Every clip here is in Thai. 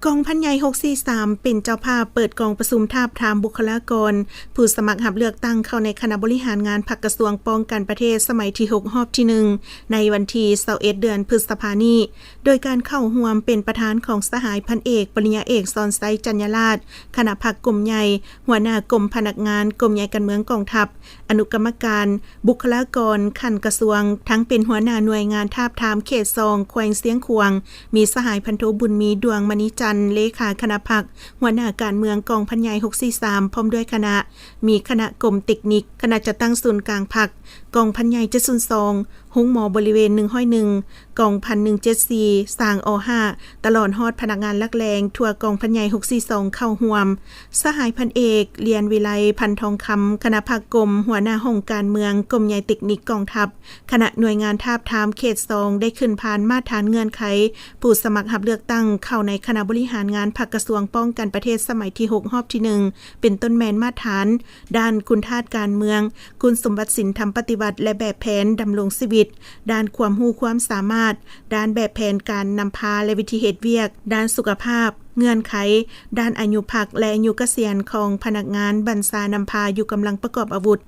กองพันใหญ่643เป็นเจ้าภาพเปิดกองประชุมทาบทามบุคลากรผู้สมัครรับเลือกตั้งเข้าในคณะบริหารงานพรรคกระทรวงป้องกันประเทศสมัยที่6รอบที่1ในวันที่21เดือนพฤษภาคมนี้โดยการเข้าร่วมเป็นประธานของสหายพันเอกปริญญาเอกสอนไซจัญญราชคณะพรรคกรมใหญ่หัวหน้ากรมพนักงานกรมใหญ่การเมืองกองทัพอนุกรรมการบุคลากรขั้นกระทรวงทั้งเป็นหัวหน้าหน่วยงานทาบทามเขต2แขวงเสียงขวางมีสหายพันโทบุญมีดวงมณีจันทร์เลขาคณะพรรคหัวหน้าการเมืองกองพันใหญ่643พร้อมด้วยคณะมีคณะกรมเทคนิคคณะจัดตั้งศูนย์กลางพรรคกองพันใหญ่702ห้องหมอบริเวณ101กองพัน174สร้างอ5ตลอดฮอดพนักงานลักแรงทั่วกองพันใหญ่642เข้าร่วมสหายพันเอกเรียนวิไลพันทองคำคณะภาคกรมหัวหน้าห้องการเมืองกรมใหญ่เทคนิคกองทัพคณะหน่วยงานทาบทามเขต2ได้ขึ้นผ่านมาตรฐานเงื่อนไขผู้สมัครรับเลือกตั้งเข้าในคณะบริหารงานพรรคกระทรวงป้องกันประเทศสมัยที่6รอบที่1เป็นต้นแมนมาตรฐานด้านคุณธาตุการเมืองคุณสมบัติศีลธรรมปฏิบัติและแบบแผนดำรงชีวิตด้านความรู้ความสามารถด้านแบบแผนการนำพาและวิธีเหตุเวียกด้านสุขภาพเงื่อนไขด้านอายุพักและอายุเกษียณของพนักงานบรรษานำพาอยู่กำลังประกอบอาวุธ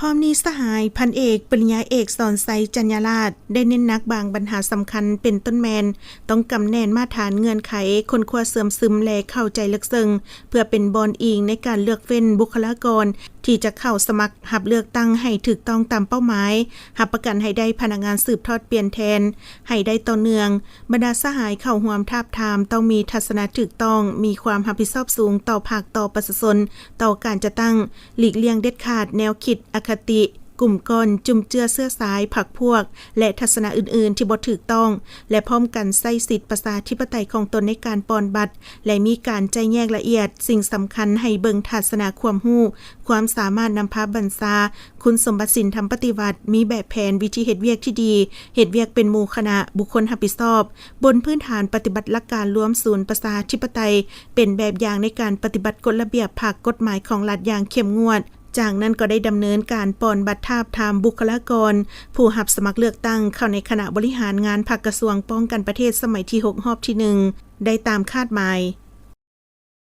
พร้อมนี้สหายพันเอกปริญญาเอกสอนไซจัญญราชได้เน้นหนักบางปัญหาสำคัญเป็นต้นแมนต้องกำแน่นมาตรฐานเงื่อนไขคนคว้าเสื่อมซึมและเข้าใจลึกซึ้งเพื่อเป็นบอนอิงในการเลือกเฟ้นบุคลากรที่จะเข้าสมัครรับเลือกตั้งให้ถูกต้องตามเป้าหมายรับประกันให้ได้พนักงานสืบทอดเปลี่ยนแทนให้ได้ต่อเนื่องบรรดาสหายเข้าร่วมทาบทามต้องมีทัศนะถูกต้องมีความรับผิดชอบสูงต่อภาคต่อประชาชนต่อการจะตั้งหลีกเลี่ยงเด็ดขาดแนวคิดอคติกลุ่มก้อนจุ่มเจือเสื้อสายผักพวกและทัศนะอื่นๆที่บ่ถูกต้องและพร้อมกันใช้สิทธิประชาธิปไตยของตนในการปอนบัตรและมีการใจแยกละเอียดสิ่งสำคัญให้เบิ่งทัศนะความรู้ความสามารถนำพาบรรษาคุณสมบัติศีลธรรมปฏิบัติมีแบบแผนวิธีเฮ็ดเวียกที่ดีเฮ็ดเวียกเป็นหมู่คณะบุคคลรับผิดชอบบนพื้นฐานปฏิบัติหลักการรวมศูนย์ประชาธิปไตยเป็นแบบอย่างในการปฏิบัติกฎระเบียบภาคกฎหมายของรัฐอย่างเข้มงวดจากนั้นก็ได้ดำเนินการปอนบัตรทาบทามบุคลากรผู้รับสมัครเลือกตั้งเข้าในคณะบริหารงานพรรคกระทรวงป้องกันประเทศสมัยที่6รอบที่1ได้ตามคาดหมาย